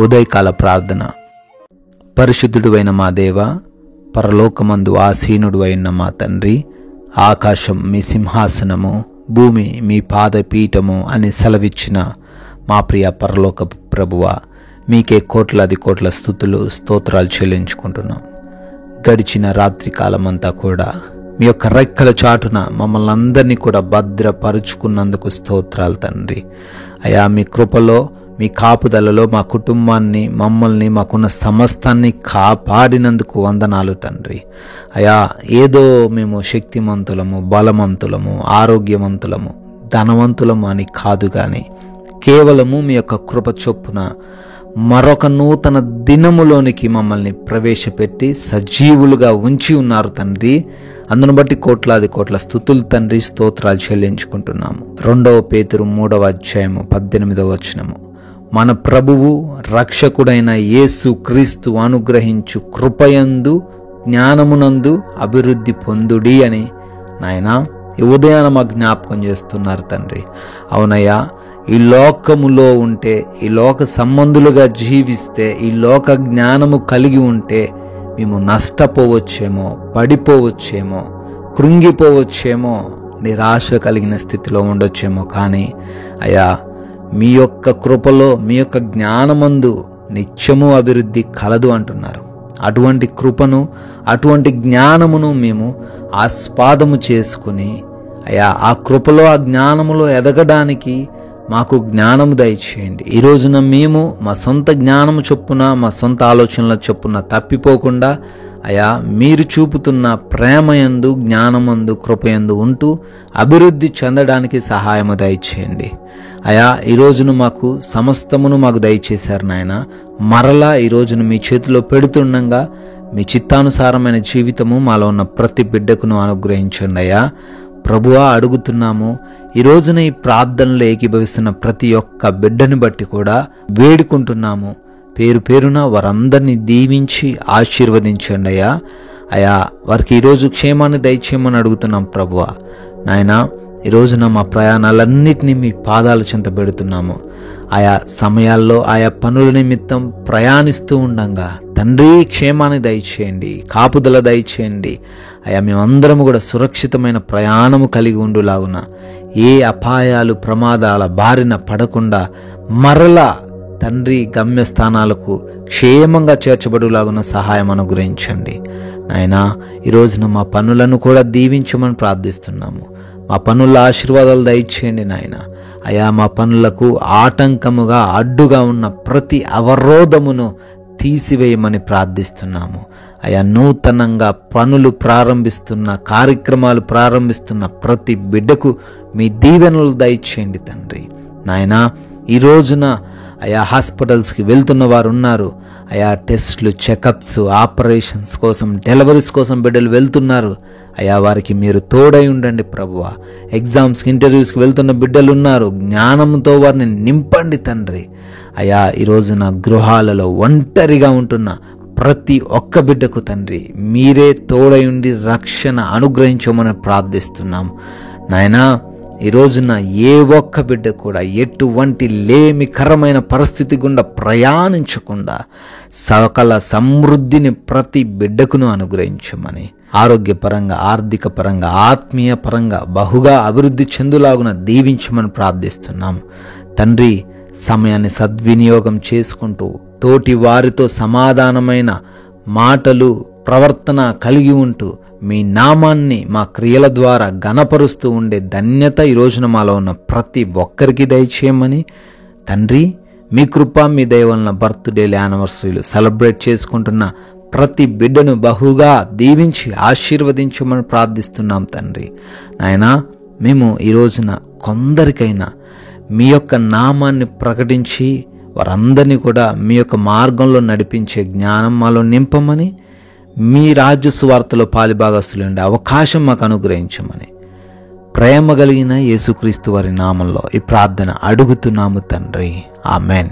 ఉదయకాల ప్రార్థన. పరిశుద్ధుడైన మా దేవ, పరలోకమందు ఆసీనుడు అయిన మా తండ్రి, ఆకాశం మీ సింహాసనము, భూమి మీ పాదపీఠము అని సెలవిచ్చిన మా ప్రియ పరలోక ప్రభువా, మీకే కోట్లాది కోట్ల స్తుతులు స్తోత్రాలు చెల్లించుకుంటున్నాం. గడిచిన రాత్రి కాలమంతా కూడా మీ యొక్క రెక్కల చాటున మమ్మల్ని అందరినీ కూడా భద్రపరుచుకున్నందుకు స్తోత్రాలు తండ్రి. అయా, మీ కృపలో, మీ కాపుదలలో మా కుటుంబాన్ని, మమ్మల్ని, మాకున్న సమస్తాన్ని కాపాడినందుకు వందనాలు తండ్రి. అయా, ఏదో మేము శక్తిమంతులము, బలవంతులము, ఆరోగ్యవంతులము, ధనవంతులము అని కాదు, కానీ కేవలము మీ యొక్క కృప చొప్పున మరొక నూతన దినములోనికి మమ్మల్ని ప్రవేశపెట్టి సజీవులుగా ఉంచి ఉన్నారు తండ్రి. అందును బట్టి కోట్లాది కోట్ల స్తుతులు తండ్రి, స్తోత్రాలు చెల్లించుకుంటున్నాము. 2 పేతురు 3:18 మన ప్రభువు రక్షకుడైన యేసు క్రీస్తు అనుగ్రహించు కృపయందు జ్ఞానమునందు అభివృద్ధి పొందుడి అని నాయనా ఈ ఉదయాన మా జ్ఞాపకం చేస్తున్నారు తండ్రి. అవునయ్యా, ఈ లోకములో ఉంటే, ఈ లోక సంబంధులుగా జీవిస్తే, ఈ లోక జ్ఞానము కలిగి ఉంటే మేము నష్టపోవచ్చేమో, పడిపోవచ్చేమో, కృంగిపోవచ్చేమో, నిరాశ కలిగిన స్థితిలో ఉండొచ్చేమో. కానీ అయ్యా, మీ యొక్క కృపలో, మీ యొక్క జ్ఞానమందు నిత్యము అభివృద్ధి కలదు అంటున్నారు. అటువంటి కృపను, అటువంటి జ్ఞానమును మేము ఆస్వాదము చేసుకుని అయ్యా, ఆ కృపలో, ఆ జ్ఞానములో ఎదగడానికి మాకు జ్ఞానము దయచేయండి. ఈ రోజున మేము మా సొంత జ్ఞానము చొప్పున, మా సొంత ఆలోచనల చొప్పున తప్పిపోకుండా అయా, మీరు చూపుతున్న ప్రేమయందు, జ్ఞానమందు, కృపయందు ఉంటూ అభివృద్ధి చెందడానికి సహాయము దయచేయండి. అయా, ఈ రోజును మాకు సమస్తమును మాకు దయచేశారు నాయన. మరలా ఈ రోజును మీ చేతిలో పెడుతుండగా మీ చిత్తానుసారమైన జీవితము మాలో ఉన్న ప్రతి బిడ్డకును అనుగ్రహించండి. అయ్యా ప్రభువా, అడుగుతున్నాము. ఈ రోజున ఈ ప్రార్థనలో ఏకీభవిస్తున్న ప్రతి ఒక్క బిడ్డని బట్టి కూడా వేడుకుంటున్నాము. పేరు పేరున వారందరినీ దీవించి ఆశీర్వదించండి అయ్యా. అయా, వారికి ఈరోజు క్షేమాన్ని దయచేయమని అడుగుతున్నాం ప్రభువా. నాయనా, ఈ రోజున మా ప్రయాణాలన్నిటినీ మీ పాదాల చెంత పెడుతున్నాము. ఆయా సమయాల్లో ఆయా పనుల నిమిత్తం ప్రయాణిస్తూ ఉండగా తండ్రి క్షేమాన్ని దయచేయండి, కాపుదల దయచేయండి. అయా, మేమందరము కూడా సురక్షితమైన ప్రయాణము కలిగి ఉండులాగున, ఏ అపాయాలు, ప్రమాదాల బారిన పడకుండా మరలా తండ్రి గమ్యస్థానాలకు క్షేమంగా చేర్చబడులాగున సహాయం అనుగ్రహించండి. నాయనా, ఈ రోజున మా పనులను కూడా దీవించమని ప్రార్థిస్తున్నాము. మా పనుల ఆశీర్వాదాలు దయచేయండి నాయన. అయా, మా పనులకు ఆటంకముగా, అడ్డుగా ఉన్న ప్రతి అవరోధమును తీసివేయమని ప్రార్థిస్తున్నాము. అయా, నూతనంగా పనులు ప్రారంభిస్తున్న, కార్యక్రమాలు ప్రారంభిస్తున్న ప్రతి బిడ్డకు మీ దీవెనలు దయచేయండి తండ్రి. నాయనా, ఈ రోజున అయా హాస్పిటల్స్కి వెళ్తున్న వారు ఉన్నారు. అయా, టెస్ట్లు, చెకప్స్, ఆపరేషన్స్ కోసం, డెలివరీస్ కోసం బిడ్డలు వెళ్తున్నారు. అయా, వారికి మీరు తోడై ఉండండి ప్రభువా. ఎగ్జామ్స్కి, ఇంటర్వ్యూస్కి వెళ్తున్న బిడ్డలు ఉన్నారు. జ్ఞానంతో వారిని నింపండి తండ్రి. అయా, ఈ రోజున గృహాలలో ఒంటరిగా ఉంటున్న ప్రతి ఒక్క బిడ్డకు తండ్రి మీరే తోడై ఉండి రక్షణ అనుగ్రహించమని ప్రార్థిస్తున్నాం. నాయనా, ఈ రోజున ఏ ఒక్క బిడ్డ కూడా ఎటువంటి లేమికరమైన పరిస్థితి గుండా ప్రయాణించకుండా సకల సమృద్ధిని ప్రతి బిడ్డకును అనుగ్రహించమని, ఆరోగ్యపరంగా, ఆర్థిక పరంగా, ఆత్మీయ పరంగా బహుగా అభివృద్ధి చెందులాగున దీవించమని ప్రార్థిస్తున్నాం తండ్రి. సమయాన్ని సద్వినియోగం చేసుకుంటూ తోటి వారితో సమాధానమైన మాటలు, ప్రవర్తన కలిగి ఉంటూ మీ నామాన్ని మా క్రియల ద్వారా ఘనపరుస్తూ ఉండే ధన్యత ఈ రోజున మాలో ఉన్న ప్రతి ఒక్కరికి దయచేయమని తండ్రి, మీ కృప, మీ దయ వలన బర్త్డేలు, యానివర్సరీలు సెలబ్రేట్ చేసుకుంటున్న ప్రతి బిడ్డను బహుగా దీవించి ఆశీర్వదించమని ప్రార్థిస్తున్నాం తండ్రి. నాయనా, మేము ఈ రోజున కొందరికైనా మీ యొక్క నామాన్ని ప్రకటించి వారందరినీ కూడా మీ యొక్క మార్గంలో నడిపించే జ్ఞానం మాలో నింపమని, మీ రాజ్య సువార్తలో పాలిభాగస్తులుండే అవకాశం మాకు అనుగ్రహించమని ప్రేమ కలిగిన యేసుక్రీస్తు వారి నామంలో ఈ ప్రార్థన అడుగుతున్నాము తండ్రి. ఆమెన్.